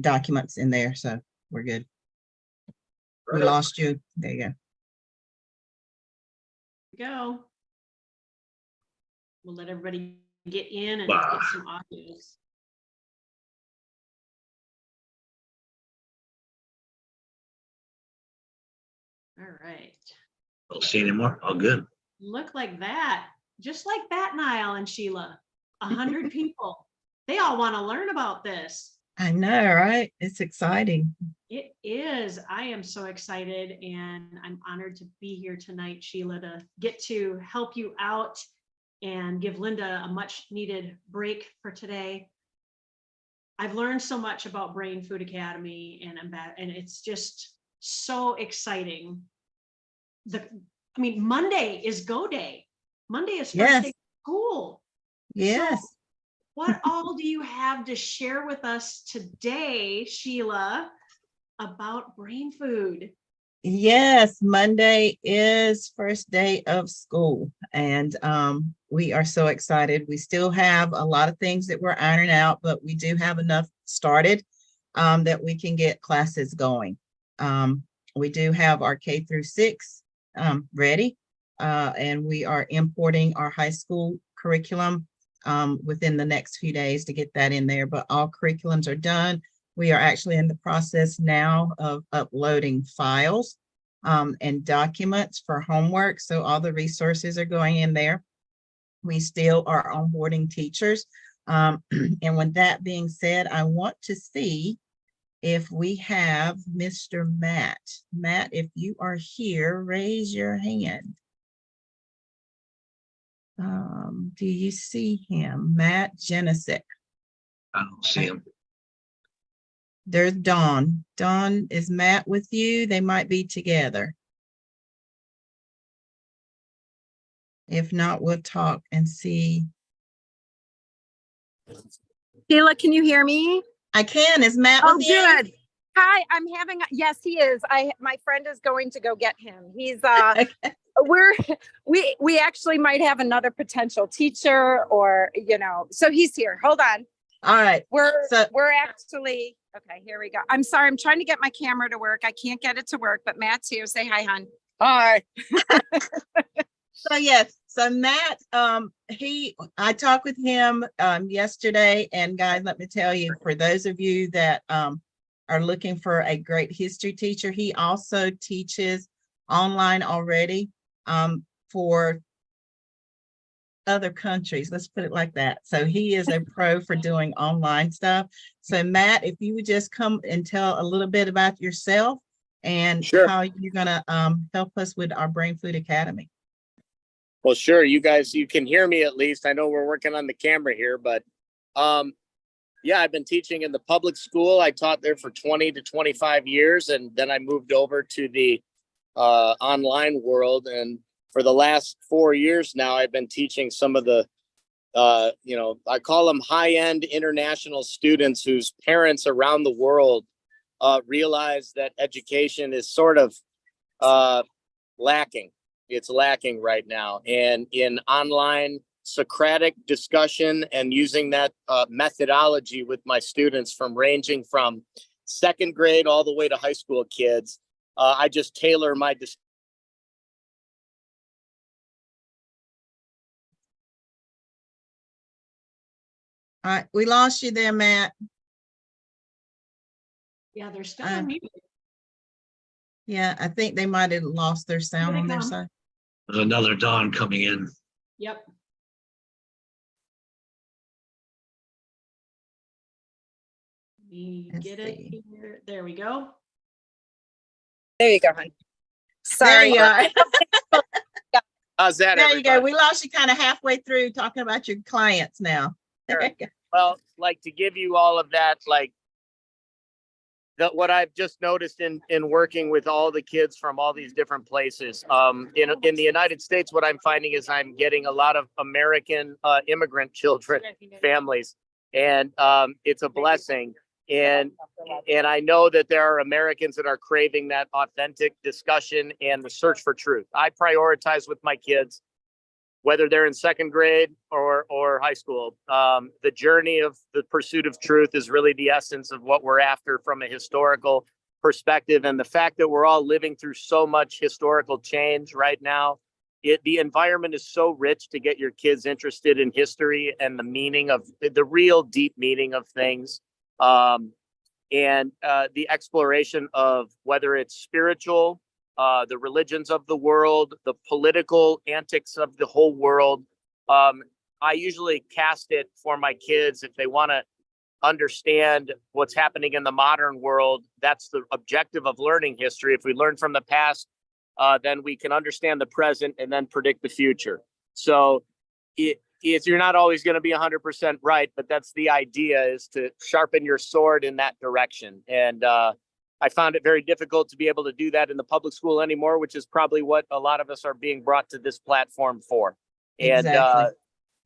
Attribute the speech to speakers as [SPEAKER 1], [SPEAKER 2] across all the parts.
[SPEAKER 1] documents in there, so we're good. We
[SPEAKER 2] Right.
[SPEAKER 1] lost you. There you
[SPEAKER 3] Go. We'll let everybody get in and
[SPEAKER 2] Wow.
[SPEAKER 3] get some audios. All right.
[SPEAKER 2] Don't see anymore. All good.
[SPEAKER 3] Look like that. Just like that, Niall and Sheila. 100 people. They all want to learn about this.
[SPEAKER 1] I know, right? It's exciting.
[SPEAKER 3] It is. I am so excited, and I'm honored to be here tonight, Sheila, to get to help you out and give Linda a much needed break for today. I've learned so much about Brainfood Academy, and it's just so exciting. Monday is go day. Monday is first
[SPEAKER 1] Yes.
[SPEAKER 3] day of school.
[SPEAKER 1] Yes.
[SPEAKER 3] So what all do you have to share with us today, Sheila, about Brainfood?
[SPEAKER 1] Yes, Monday is first day of school, and we are so excited. We still have a lot of things that we're ironing out, but we do have enough started that we can get classes going. We do have our K through 6 ready, and we are importing our high school curriculum within the next few days to get that in there, but all curriculums are done. We are actually in the process now of uploading files and documents for homework. So all the resources are going in there. We still are onboarding teachers. And with that being said, I want to see if we have Mr. Matt. Matt, if you are here, raise your hand. Do you see him? Matt Jenisic.
[SPEAKER 2] I don't see him.
[SPEAKER 1] There's Dawn. Dawn, is Matt with you? They might be together. If not, we'll talk and see.
[SPEAKER 4] Sheila, can you hear me?
[SPEAKER 1] I can. Is Matt
[SPEAKER 4] Oh,
[SPEAKER 1] with you?
[SPEAKER 4] good. Hi, I'm having, yes, he is. My friend is going to go get him. He's,
[SPEAKER 1] Okay.
[SPEAKER 4] we actually might have another potential teacher or, so he's here. Hold on.
[SPEAKER 1] All right.
[SPEAKER 4] We're
[SPEAKER 1] So-
[SPEAKER 4] okay, here we go. I'm sorry. I'm trying to get my camera to work. I can't get it to work, but Matt's here. Say hi, hon.
[SPEAKER 5] Hi.
[SPEAKER 1] So yes, so Matt, I talked with him yesterday, and guys, let me tell you, for those of you that are looking for a great history teacher, he also teaches online already for other countries. Let's put it like that. So he is a pro for doing online stuff. So Matt, if you would just come and tell a little bit about yourself and
[SPEAKER 5] Sure.
[SPEAKER 1] how you're gonna help us with our Brainfood Academy.
[SPEAKER 5] Well, sure. You guys, you can hear me at least. I know we're working on the camera here, but yeah, I've been teaching in the public school. I taught there for 20 to 25 years, and then I moved over to the online world. And for the last 4 years now, I've been teaching some of the, I call them high-end international students whose parents around the world realize that education is sort of lacking. It's lacking right now. And in online Socratic discussion and using that methodology with my students ranging from second grade all the way to high school kids, I just tailor my
[SPEAKER 1] All right, we lost you there, Matt.
[SPEAKER 3] Yeah, they're still on mute.
[SPEAKER 1] Yeah, I think they might have lost their sound
[SPEAKER 3] they
[SPEAKER 1] on their
[SPEAKER 3] come.
[SPEAKER 1] side.
[SPEAKER 2] There's another Dawn coming in.
[SPEAKER 3] Yep. We
[SPEAKER 1] Let's
[SPEAKER 3] get it
[SPEAKER 1] see.
[SPEAKER 3] here. There we go.
[SPEAKER 4] There you go, hon.
[SPEAKER 1] There
[SPEAKER 4] Sorry.
[SPEAKER 1] you are.
[SPEAKER 5] How's that?
[SPEAKER 1] There you go.
[SPEAKER 5] everybody?
[SPEAKER 1] We lost you kind of halfway through talking about your clients now.
[SPEAKER 5] Sure. Well, like to give you all of that, like what I've just noticed in working with all the kids from all these different places. In the United States, what I'm finding is I'm getting a lot of American immigrant children, families, and it's a blessing. And I know that there are Americans that are craving that authentic discussion and the search for truth. I prioritize with my kids whether they're in second grade or high school. The journey of the pursuit of truth is really the essence of what we're after from a historical perspective. And the fact that we're all living through so much historical change right now, the environment is so rich to get your kids interested in history and the meaning of the real deep meaning of things. And the exploration of whether it's spiritual, the religions of the world, the political antics of the whole world. I usually cast it for my kids if they want to understand what's happening in the modern world. That's the objective of learning history. If we learn from the past, then we can understand the present and then predict the future. So you're not always going to be 100% right, but that's the idea, is to sharpen your sword in that direction. And I found it very difficult to be able to do that in the public school anymore, which is probably what a lot of us are being brought to this platform for.
[SPEAKER 1] Exactly.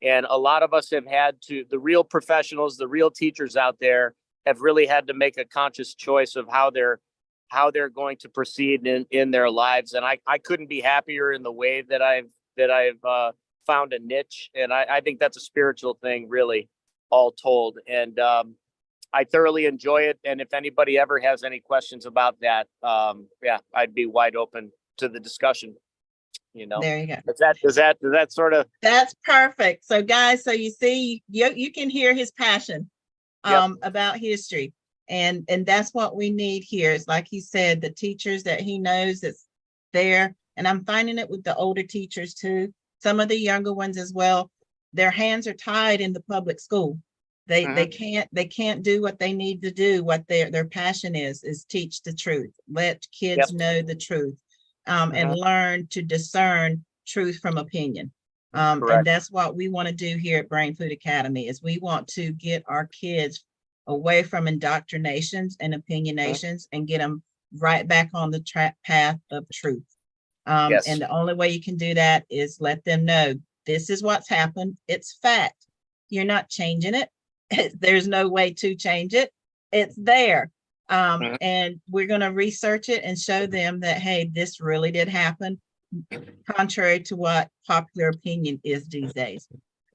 [SPEAKER 5] And a lot of us have had to, the real professionals, the real teachers out there have really had to make a conscious choice of how they're going to proceed in their lives. And I couldn't be happier in the way that I've found a niche. And I think that's a spiritual thing, really, all told. And I thoroughly enjoy it. And if anybody ever has any questions about that, I'd be wide open to the discussion.
[SPEAKER 1] There you go.
[SPEAKER 5] Does that sort of?
[SPEAKER 1] That's perfect. So guys, so you see, you can hear his passion about history. And that's what we need here. It's like he said, the teachers that he knows that's there. And I'm finding it with the older teachers too. Some of the younger ones as well. Their hands are tied in the public school. They can't do what they need to do. What their passion is teach the truth. Let kids know the truth, and learn to discern truth from opinion. And that's what we want to do here at Brainfood Academy. Is we want to get our kids away from indoctrinations and opinionations and get them right back on the path of truth. And the only way you can do that is let them know this is what's happened. It's fact. You're not changing it. There's no way to change it. It's there. And we're going to research it and show them that, hey, this really did happen, contrary to what popular opinion is these days.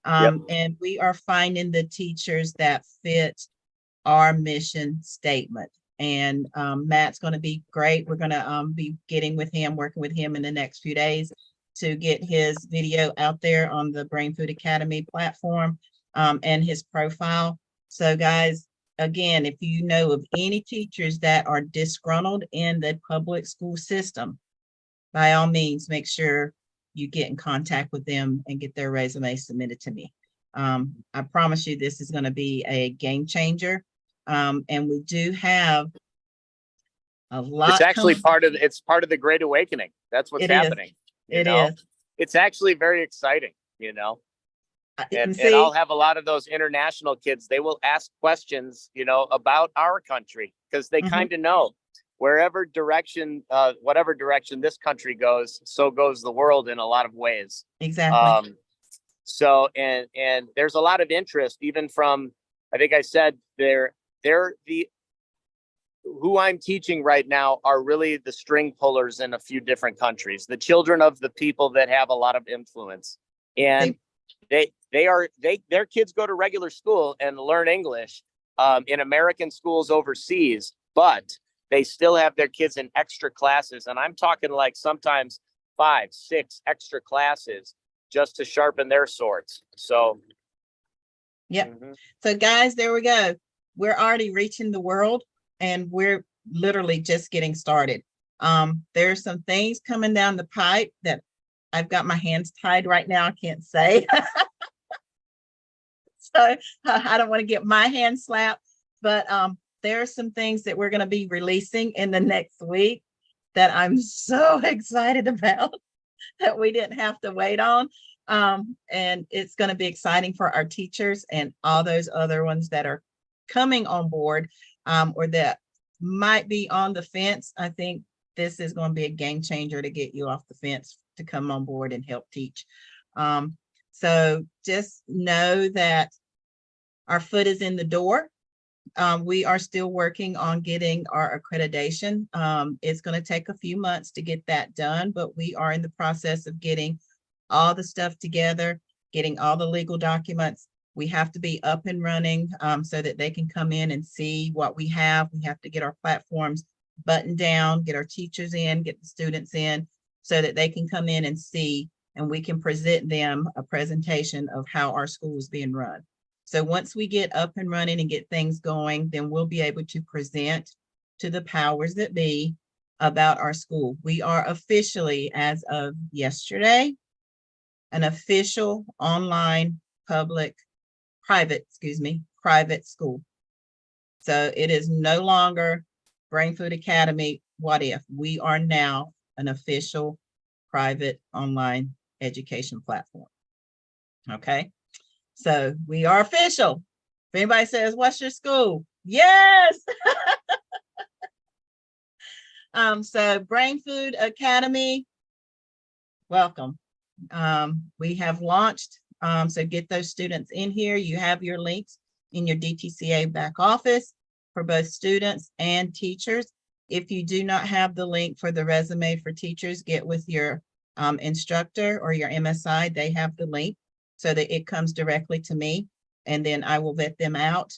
[SPEAKER 1] And we are finding the teachers that fit our mission statement. And Matt's going to be great. We're going to be working with him in the next few days to get his video out there on the Brainfood Academy platform, and his profile. So guys, again, if you know of any teachers that are disgruntled in the public school system, by all means, make sure you get in contact with them and get their resume submitted to me. I promise you this is going to be a game changer. And we do have a lot.
[SPEAKER 5] It's actually part of the Great Awakening. That's what's happening.
[SPEAKER 1] It is.
[SPEAKER 5] It's actually very exciting, And I'll have a lot of those international kids. They will ask questions, about our country, because they kind of know whatever direction this country goes, so goes the world in a lot of ways.
[SPEAKER 1] Exactly.
[SPEAKER 5] So, and there's a lot of interest, even from, I think I said who I'm teaching right now are really the string pullers in a few different countries, the children of the people that have a lot of influence. And their kids go to regular school and learn English in American schools overseas, but they still have their kids in extra classes. And I'm talking like sometimes 5, 6 extra classes just to sharpen their swords. So.
[SPEAKER 1] So guys, there we go. We're already reaching the world, and we're literally just getting started. There's some things coming down the pipe that I've got my hands tied right now. I can't say. So I don't want to get my hand slapped, but there are some things that we're going to be releasing in the next week that I'm so excited about that we didn't have to wait on. And it's going to be exciting for our teachers and all those other ones that are coming on board, or that might be on the fence. I think this is going to be a game changer to get you off the fence to come on board and help teach. So just know that our foot is in the door. We are still working on getting our accreditation. It's going to take a few months to get that done, but we are in the process of getting all the stuff together, getting all the legal documents. We have to be up and running so that they can come in and see what we have. We have to get our platforms buttoned down, get our teachers in, get the students in, so that they can come in and see, and we can present them a presentation of how our school is being run. So once we get up and running and get things going, then we'll be able to present to the powers that be about our school. We are officially, as of yesterday, an official online private school. So it is no longer Brainfood Academy. What if? We are now an official private online education platform. Okay. So we are official. If anybody says, what's your school? Yes. So Brainfood Academy, welcome. We have launched, so get those students in here. You have your links in your DTCA back office for both students and teachers. If you do not have the link for the resume for teachers, get with your instructor or your MSI. They have the link so that it comes directly to me, and then I will vet them out,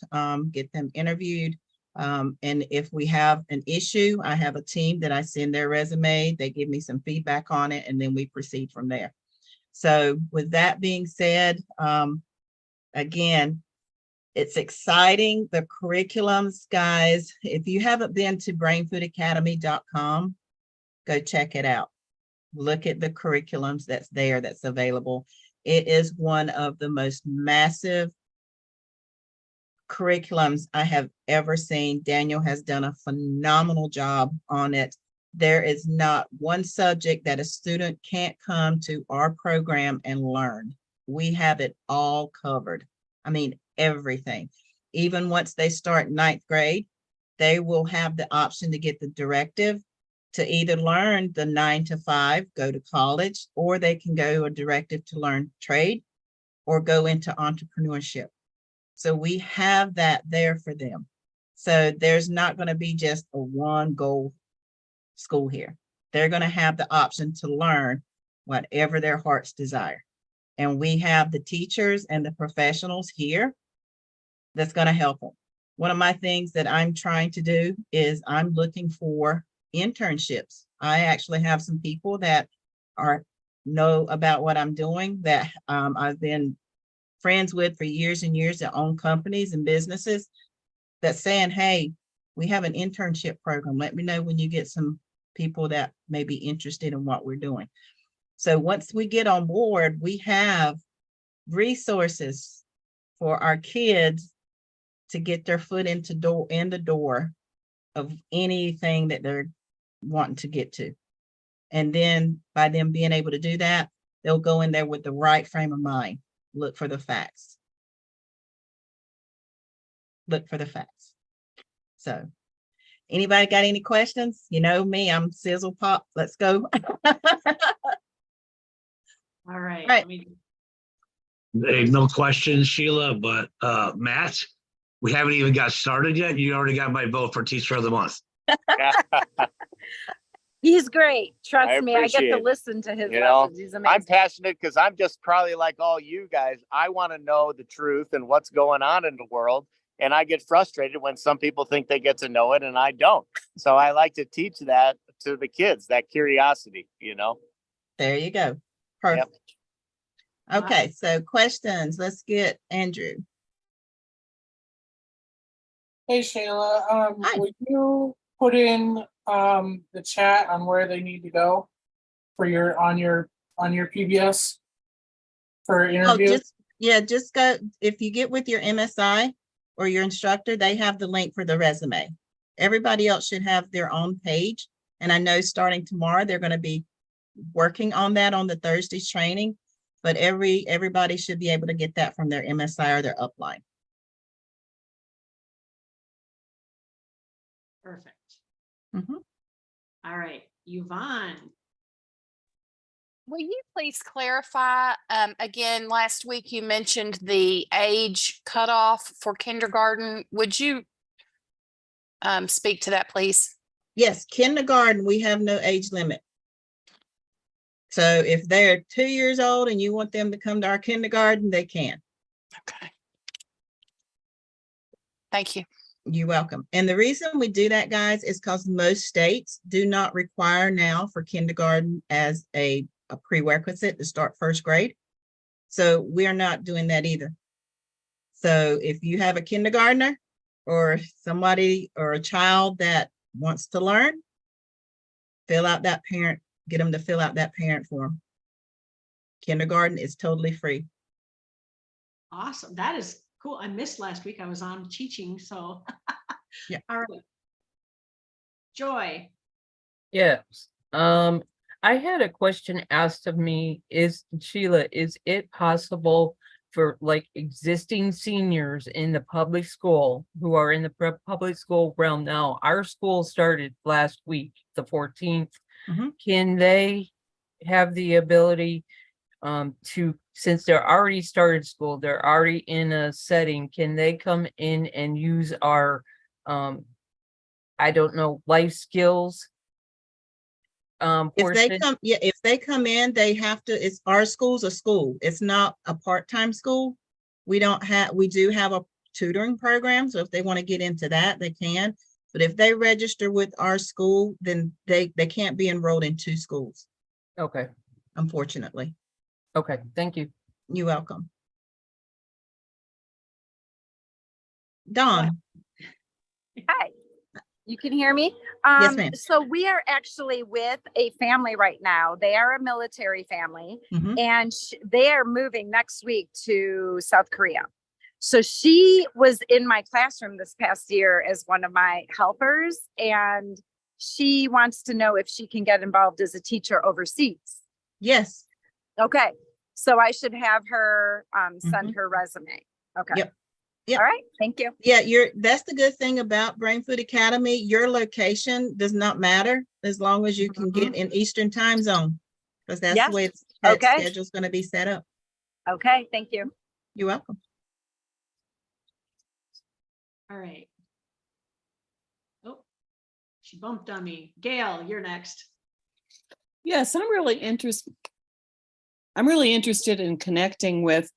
[SPEAKER 1] get them interviewed. And if we have an issue, I have a team that I send their resume, they give me some feedback on it, and then we proceed from there. So with that being said, again, it's exciting. The curriculums, guys, if you haven't been to brainfoodacademy.com, go check it out. Look at the curriculums that's there, that's available. It is one of the most massive curriculums I have ever seen. Daniel has done a phenomenal job on it. There is not one subject that a student can't come to our program and learn. We have it all covered. I mean, everything. Even once they start 9th grade, they will have the option to get the directive to either learn the 9 to 5, go to college, or they can go a directive to learn trade or go into entrepreneurship. So we have that there for them. So there's not going to be just a one goal school here. They're going to have the option to learn whatever their hearts desire. And we have the teachers and the professionals here that's going to help them. One of my things that I'm trying to do is I'm looking for internships. I actually have some people that know about what I'm doing that I've been friends with for years and years that own companies and businesses that's saying, hey, we have an internship program. Let me know when you get some people that may be interested in what we're doing. So once we get on board, we have resources for our kids to get their foot in the door of anything that they're wanting to get to. And then by them being able to do that, they'll go in there with the right frame of mind. Look for the facts. Look for the facts. So anybody got any questions? You know me, I'm sizzle pop. Let's go.
[SPEAKER 3] All right.
[SPEAKER 1] Right.
[SPEAKER 2] No questions, Sheila, but Matt, we haven't even got started yet. You already got my vote for Teacher of the Month.
[SPEAKER 4] He's great. Trust
[SPEAKER 5] I
[SPEAKER 4] me. I get
[SPEAKER 5] appreciate
[SPEAKER 4] to
[SPEAKER 5] it.
[SPEAKER 4] listen to his
[SPEAKER 5] You know,
[SPEAKER 4] lessons. He's amazing.
[SPEAKER 5] I'm passionate because I'm just probably like all you guys. I want to know the truth and what's going on in the world. And I get frustrated when some people think they get to know it and I don't. So I like to teach that to the kids, that curiosity, you know?
[SPEAKER 1] There you go. Perfect. Yep. Okay, so questions. Let's get Andrew.
[SPEAKER 6] Hey Shayla,
[SPEAKER 1] Hi.
[SPEAKER 6] would you put in the chat on where they need to go for your on your PBS for interview?
[SPEAKER 1] Just go. If you get with your MSI or your instructor, they have the link for the resume. Everybody else should have their own page. And I know starting tomorrow, they're going to be working on that on the Thursday's training, but everybody should be able to get that from their MSI or their upline.
[SPEAKER 3] Perfect.
[SPEAKER 1] Mm-hmm.
[SPEAKER 3] All right, Yvonne.
[SPEAKER 7] Will you please clarify, again, last week you mentioned the age cutoff for kindergarten. Would you speak to that, please?
[SPEAKER 1] Yes, kindergarten, we have no age limit. So if they're 2 years old and you want them to come to our kindergarten, they can.
[SPEAKER 7] Okay. Thank you.
[SPEAKER 1] You're welcome. And the reason we do that, guys, is because most states do not require now for kindergarten as a prerequisite to start first grade. So we are not doing that either. So if you have a kindergartner or somebody or a child that wants to learn, fill out that parent, get them to fill out that parent form. Kindergarten is totally free.
[SPEAKER 3] Awesome. That is cool. I missed last week. I was on teaching, so.
[SPEAKER 1] Yeah.
[SPEAKER 3] All right. Joy.
[SPEAKER 8] Yes. I had a question asked of me, Sheila, is it possible for like existing seniors in the public school who are in the public school realm now? Our school started last week, the 14th.
[SPEAKER 1] Mhm.
[SPEAKER 8] Can they have the ability to, since they're already started school, they're already in a setting, can they come in and use our, I don't know, life skills
[SPEAKER 1] If they
[SPEAKER 8] portion?
[SPEAKER 1] come, yeah, if they come in, they have to, it's our school's a school. It's not a part-time school. We do have a tutoring program. So if they want to get into that, they can. But if they register with our school, then they can't be enrolled in two schools,
[SPEAKER 8] Okay,
[SPEAKER 1] unfortunately.
[SPEAKER 8] okay, thank you.
[SPEAKER 1] You're welcome. Dawn.
[SPEAKER 4] Hi, you can hear me?
[SPEAKER 1] Yes, ma'am.
[SPEAKER 4] So we are actually with a family right now. They are a military family
[SPEAKER 1] Mhm.
[SPEAKER 4] and they are moving next week to South Korea. So she was in my classroom this past year as one of my helpers, and she wants to know if she can get involved as a teacher overseas.
[SPEAKER 1] Yes.
[SPEAKER 4] Okay, so I should have her send
[SPEAKER 1] Mhm.
[SPEAKER 4] her resume. Okay.
[SPEAKER 1] Yep. Yep.
[SPEAKER 4] All right, thank you.
[SPEAKER 1] Yeah, that's the good thing about Brainfood Academy. Your location does not matter as long as you can get in Eastern time zone. Because that's
[SPEAKER 4] Yes.
[SPEAKER 1] the way
[SPEAKER 4] Okay.
[SPEAKER 1] schedule's going to be set up.
[SPEAKER 4] Okay, thank you.
[SPEAKER 1] You're welcome.
[SPEAKER 3] All right. Oh, she bumped on me. Gail, you're next.
[SPEAKER 9] Yes, I'm really interested in connecting with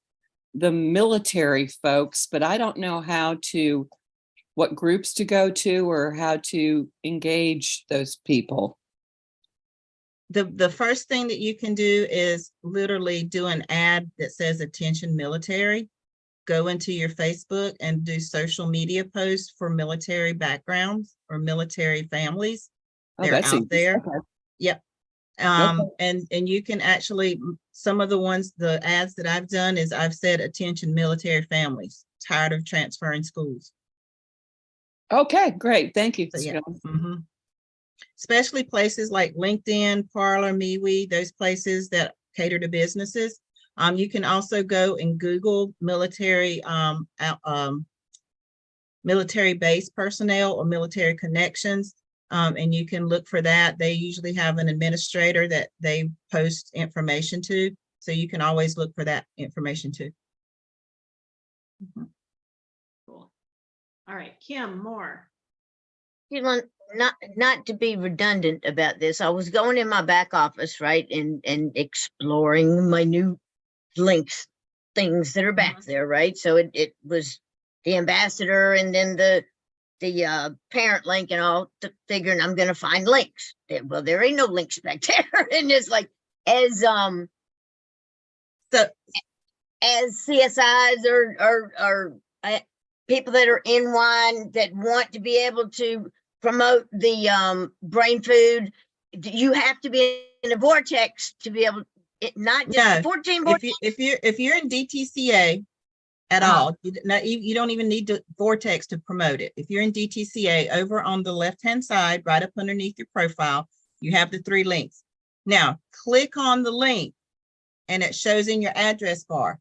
[SPEAKER 9] the military folks, but I don't know what groups to go to or how to engage those people.
[SPEAKER 1] The first thing that you can do is literally do an ad that says attention military. Go into your Facebook and do social media posts for military backgrounds or military families.
[SPEAKER 9] Oh,
[SPEAKER 1] They're
[SPEAKER 9] that's
[SPEAKER 1] out
[SPEAKER 9] easy.
[SPEAKER 1] there.
[SPEAKER 9] Okay.
[SPEAKER 1] Yep. And you can actually, some of the ads that I've done is I've said attention military families, tired of transferring schools.
[SPEAKER 9] Okay, great. Thank you.
[SPEAKER 1] So yeah. Mhm. Especially places like LinkedIn, Parler, MeWe, those places that cater to businesses. You can also go and Google military base personnel or military connections. And you can look for that. They usually have an administrator that they post information to. So you can always look for that information too.
[SPEAKER 3] Cool. All right, Kim Moore.
[SPEAKER 10] You know, not to be redundant about this, I was going in my back office, right, and exploring my new links, things that are back there, right? So it was the ambassador and then the parent link and all, figuring I'm gonna find links. Well, there ain't no links back there. And it's like as CSIs or people that are in wine that want to be able to promote the Brainfood, you have to be in a vortex to be able, not just 14.
[SPEAKER 1] If you're in DTCA at all, you don't even need to vortex to promote it. If you're in DTCA, over on the left-hand side, right up underneath your profile, you have the 3 links. Now click on the link and it shows in your address bar.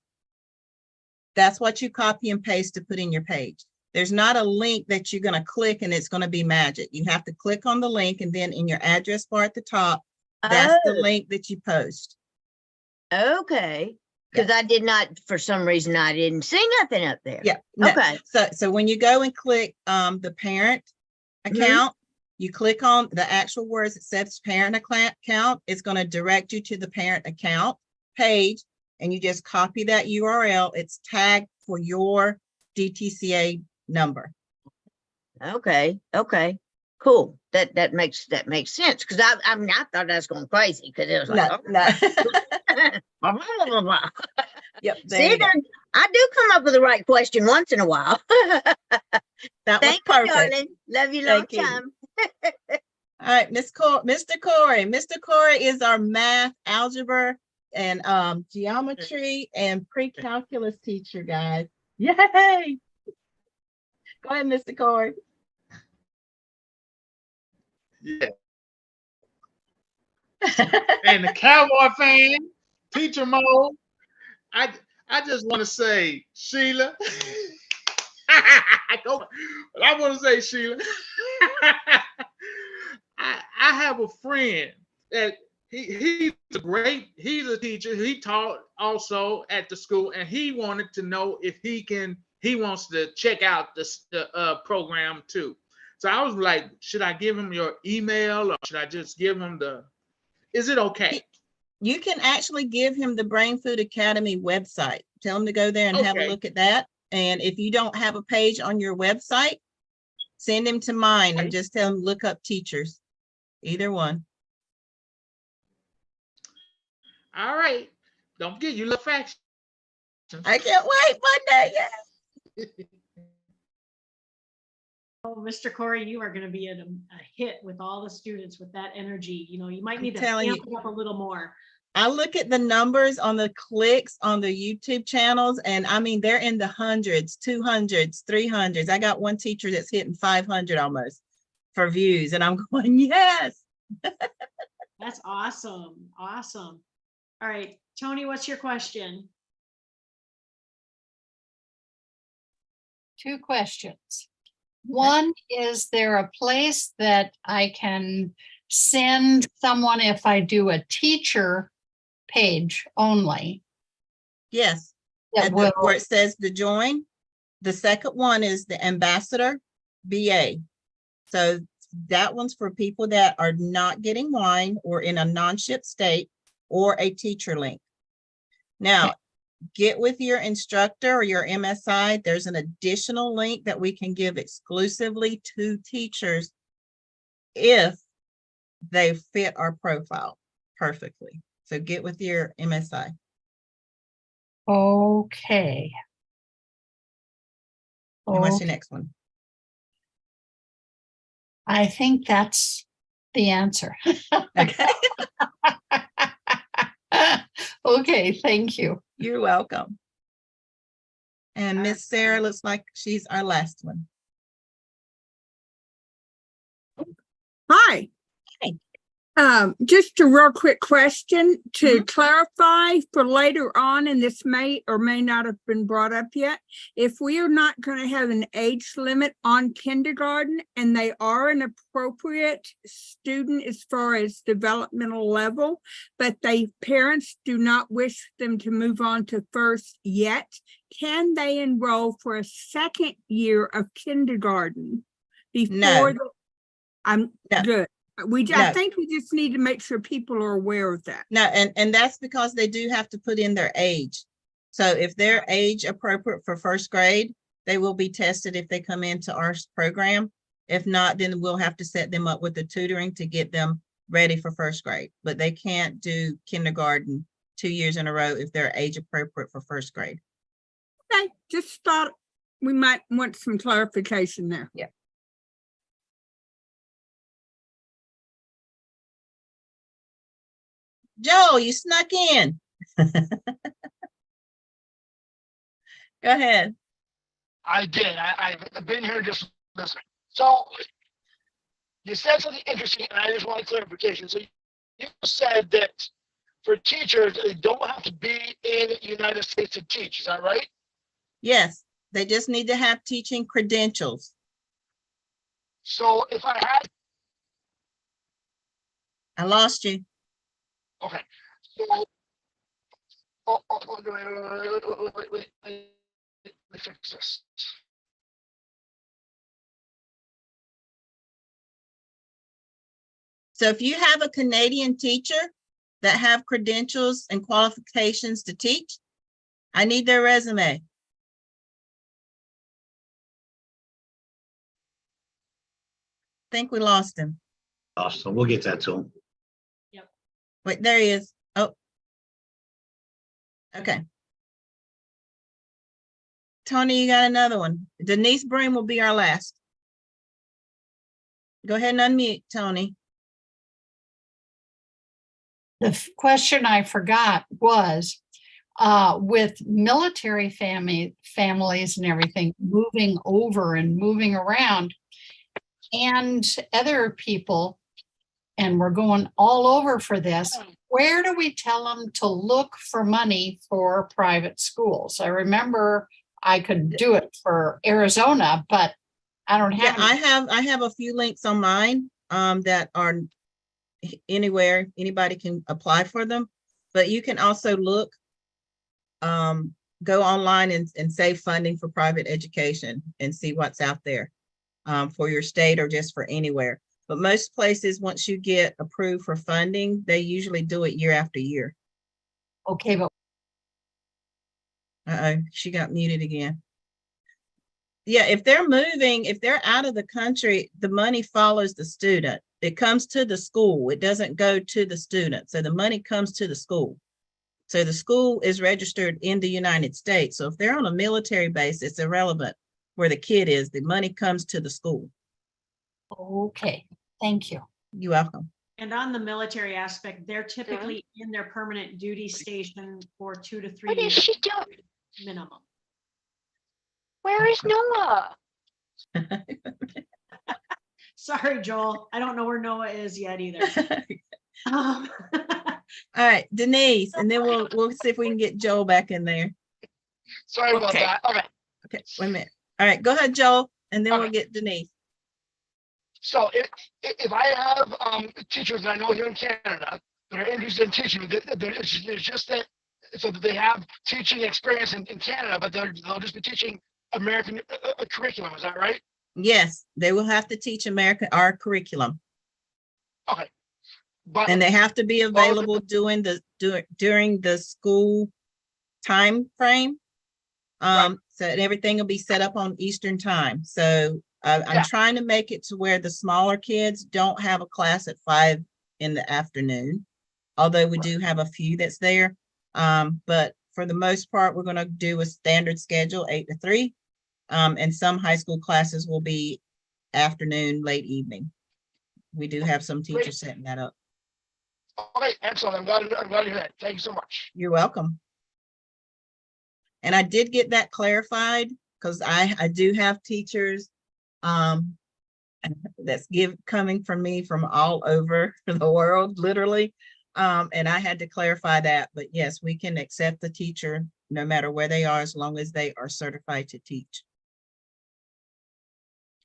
[SPEAKER 1] That's what you copy and paste to put in your page. There's not a link that you're going to click and it's going to be magic. You have to click on the link, and then in your address bar at the top, that's the link that you post.
[SPEAKER 10] Okay. Because I did not, for some reason, I didn't see nothing up there.
[SPEAKER 1] Yeah. No.
[SPEAKER 10] Okay.
[SPEAKER 1] So when you go and click the parent account, You click on the actual words that says parent account. It's going to direct you to the parent account page, and you just copy that URL. It's tagged for your DTCA number.
[SPEAKER 10] Okay, okay, cool. That makes sense, because I mean, I thought I was going crazy, because it was like,
[SPEAKER 1] No, no.
[SPEAKER 10] blah, blah, blah, blah, blah.
[SPEAKER 1] Yep.
[SPEAKER 10] See, I do come up with the right question once in a while.
[SPEAKER 1] That was
[SPEAKER 10] Thank you,
[SPEAKER 1] perfect.
[SPEAKER 10] darling. Love you long
[SPEAKER 1] Thank you.
[SPEAKER 10] time.
[SPEAKER 1] All right, Mr. Corey. Mr. Corey is our math, algebra, and geometry and pre-calculus teacher, guys. Yay! Go ahead, Mr. Corey.
[SPEAKER 11] Yeah. And the Cowboy fan, teacher mode. I just want to say, Sheila. I want to say, Sheila. I have a friend that he's a teacher. He taught also at the school, and he wanted to know if he wants to check out the program too. So I was like, should I give him your email, or should I just give him is it okay?
[SPEAKER 1] You can actually give him the Brainfood Academy website. Tell him to go there and have a
[SPEAKER 11] Okay.
[SPEAKER 1] look at that. And if you don't have a page on your website, send him to mine and
[SPEAKER 11] Okay.
[SPEAKER 1] just tell him, look up teachers. Either one.
[SPEAKER 11] All right. Don't forget, you look factions.
[SPEAKER 1] I can't wait Monday. Yeah.
[SPEAKER 3] Oh, Mr. Corey, you are going to be a hit with all the students with that energy. You know, you might need to
[SPEAKER 1] telling
[SPEAKER 3] amp
[SPEAKER 1] you.
[SPEAKER 3] it up a little more.
[SPEAKER 1] I look at the numbers on the clicks on the YouTube channels, and I mean, they're in the hundreds, 200s, 300s. I got one teacher that's hitting 500 almost for views, and I'm going, yes.
[SPEAKER 3] That's awesome. Awesome. All right, Tony, what's your question?
[SPEAKER 12] Two questions. One, is there a place that I can send someone if I do a teacher page only?
[SPEAKER 1] Yes.
[SPEAKER 12] That
[SPEAKER 1] Where
[SPEAKER 12] will,
[SPEAKER 1] it says to join, the second one is the ambassador BA. So that one's for people that are not getting wine or in a non-ship state or a teacher link. Now, get with your instructor or your MSI. There's an additional link that we can give exclusively to teachers if they fit our profile perfectly. So get with your MSI.
[SPEAKER 12] okay.
[SPEAKER 1] And what's your
[SPEAKER 12] Okay.
[SPEAKER 1] next one?
[SPEAKER 12] I think that's the answer.
[SPEAKER 1] Okay.
[SPEAKER 12] Okay, thank you.
[SPEAKER 1] You're welcome. And Miss Sarah looks like she's our last one.
[SPEAKER 13] Hi.
[SPEAKER 1] Hi.
[SPEAKER 13] Just a real quick question to clarify for later on, and this may or may not have been brought up yet. If we are not going to have an age limit on kindergarten and they are an appropriate student as far as developmental level, but parents do not wish them to move on to first yet, can they enroll for a second year of kindergarten before?
[SPEAKER 1] No.
[SPEAKER 13] I'm
[SPEAKER 1] No.
[SPEAKER 13] good. I
[SPEAKER 1] No.
[SPEAKER 13] think we just need to make sure people are aware of that.
[SPEAKER 1] No, and that's because they do have to put in their age. So if they're age appropriate for first grade, they will be tested if they come into our program. If not, then we'll have to set them up with the tutoring to get them ready for first grade. But they can't do kindergarten 2 years in a row if they're age appropriate for first grade.
[SPEAKER 13] Okay, just thought we might want some clarification there.
[SPEAKER 1] Yeah. Joel, you snuck in. Go ahead.
[SPEAKER 14] I did. I've been here just listening. So you said something interesting, and I just want clarification. So you said that for teachers, they don't have to be in the United States to teach. Is that right?
[SPEAKER 1] Yes, they just need to have teaching credentials.
[SPEAKER 14] So if I had,
[SPEAKER 1] I lost you.
[SPEAKER 14] okay. So, wait, let me fix this.
[SPEAKER 1] So if you have a Canadian teacher that have credentials and qualifications to teach, I need their resume. Think we lost him.
[SPEAKER 2] Awesome. We'll get that to him.
[SPEAKER 1] Wait, there he is. Oh. Okay. Tony, you got another one. Denise Broom will be our last. Go ahead and unmute, Tony.
[SPEAKER 12] The question I forgot was, with military families and everything moving over and moving around, and other people, and we're going all over for this, where do we tell them to look for money for private schools? I remember I could do it for Arizona, but I don't have.
[SPEAKER 1] Yeah, I have a few links on mine that are anywhere anybody can apply for them, but you can also look, go online and say funding for private education and see what's out there for your state or just for anywhere. But most places, once you get approved for funding, they usually do it year after year.
[SPEAKER 12] Okay, but
[SPEAKER 1] she got muted again. Yeah, if they're moving, if they're out of the country, the money follows the student. It comes to the school. It doesn't go to the student. So the money comes to the school. So the school is registered in the United States. So if they're on a military base, it's irrelevant where the kid is. The money comes to the school.
[SPEAKER 12] Okay, thank you.
[SPEAKER 1] You're welcome.
[SPEAKER 3] And on the military aspect, they're typically in their permanent duty station for 2 to 3
[SPEAKER 14] What is
[SPEAKER 3] years
[SPEAKER 14] she doing?
[SPEAKER 3] minimum.
[SPEAKER 14] Where is Noah?
[SPEAKER 3] Sorry, Joel. I don't know where Noah is yet either.
[SPEAKER 1] All right, Denise, and then we'll see if we can get Joel back in there.
[SPEAKER 14] Sorry about that. Okay.
[SPEAKER 1] Okay, wait a minute. All right, go ahead, Joel, and then we'll
[SPEAKER 14] Okay.
[SPEAKER 1] get Denise.
[SPEAKER 14] So if I have teachers that I know here in Canada that are interested in teaching, it's just that so that they have teaching experience in Canada, but they'll just be teaching American curriculum. Is that right?
[SPEAKER 1] Yes, they will have to teach our curriculum.
[SPEAKER 14] Okay. But
[SPEAKER 1] And they have to be available during the school time frame. So everything will be set up on Eastern time. So I'm trying to make it to where the smaller kids don't have a class at 5 in the afternoon, although we do have a few that's there. But for the most part, we're going to do a standard schedule, 8 to 3. And some high school classes will be afternoon, late evening. We do have some teachers setting that up.
[SPEAKER 14] Okay, excellent. I'm glad to hear that. Thank you so much.
[SPEAKER 1] You're welcome. And I did get that clarified because I do have teachers that's coming from me from all over the world, literally. And I had to clarify that, but yes, we can accept the teacher no matter where they are, as long as they are certified to teach.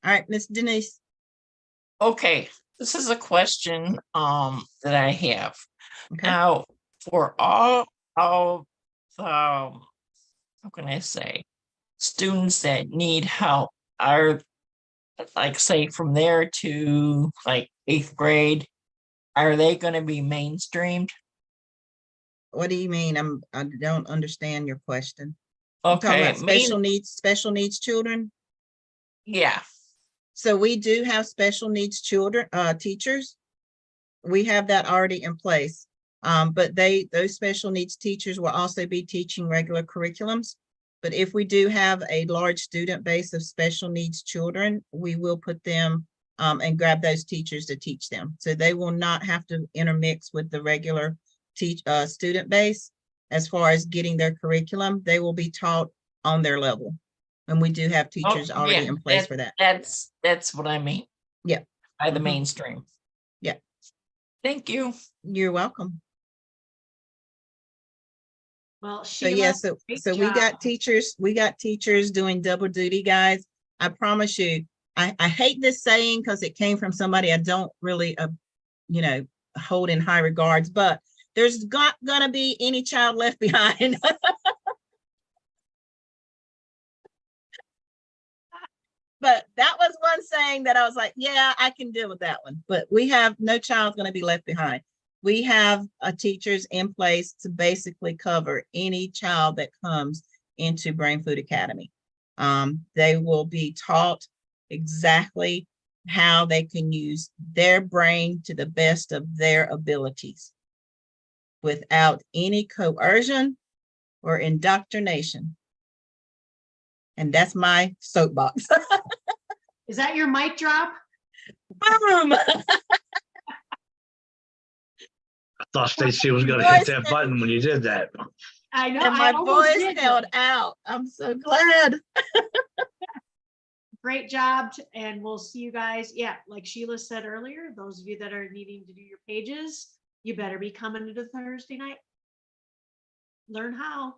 [SPEAKER 1] All right, Miss Denise.
[SPEAKER 15] Okay, this is a question that I have.
[SPEAKER 1] Okay.
[SPEAKER 15] Now, for all of the, how can I say, students that need help, are like say from there to like 8th grade, are they going to be mainstreamed?
[SPEAKER 1] What do you mean? I don't understand your question. You're talking
[SPEAKER 15] Okay,
[SPEAKER 1] about special needs children?
[SPEAKER 15] yeah.
[SPEAKER 1] So we do have special needs children, teachers. We have that already in place. But those special needs teachers will also be teaching regular curriculums. But if we do have a large student base of special needs children, we will put them and grab those teachers to teach them. So they will not have to intermix with the regular student base as far as getting their curriculum. They will be taught on their level. And we do have teachers already in place for that.
[SPEAKER 15] That's what I mean.
[SPEAKER 1] Yeah.
[SPEAKER 15] By the mainstream.
[SPEAKER 1] Yeah.
[SPEAKER 15] Thank you.
[SPEAKER 1] You're welcome.
[SPEAKER 3] Well,
[SPEAKER 1] So yeah, so we got teachers doing double duty, guys. I promise you, I hate this saying because it came from somebody I don't really, hold in high regards, but there's not gonna be any child left behind. but that was one saying that I was like, yeah, I can deal with that one. But we have no child's going to be left behind. We have teachers in place to basically cover any child that comes into Brainfood Academy. They will be taught exactly how they can use their brain to the best of their abilities without any coercion or indoctrination. And that's my soapbox.
[SPEAKER 3] Is that your mic drop?
[SPEAKER 1] Boom!
[SPEAKER 2] I thought Stacy was gonna hit that button when you did that.
[SPEAKER 3] I know.
[SPEAKER 1] And
[SPEAKER 3] I
[SPEAKER 1] my
[SPEAKER 3] almost
[SPEAKER 1] voice
[SPEAKER 3] did.
[SPEAKER 1] held out. I'm so glad.
[SPEAKER 3] Great job. And we'll see you guys. Yeah, like Sheila said earlier, those of you that are needing to do your pages, you better be coming to the Thursday night. Learn how.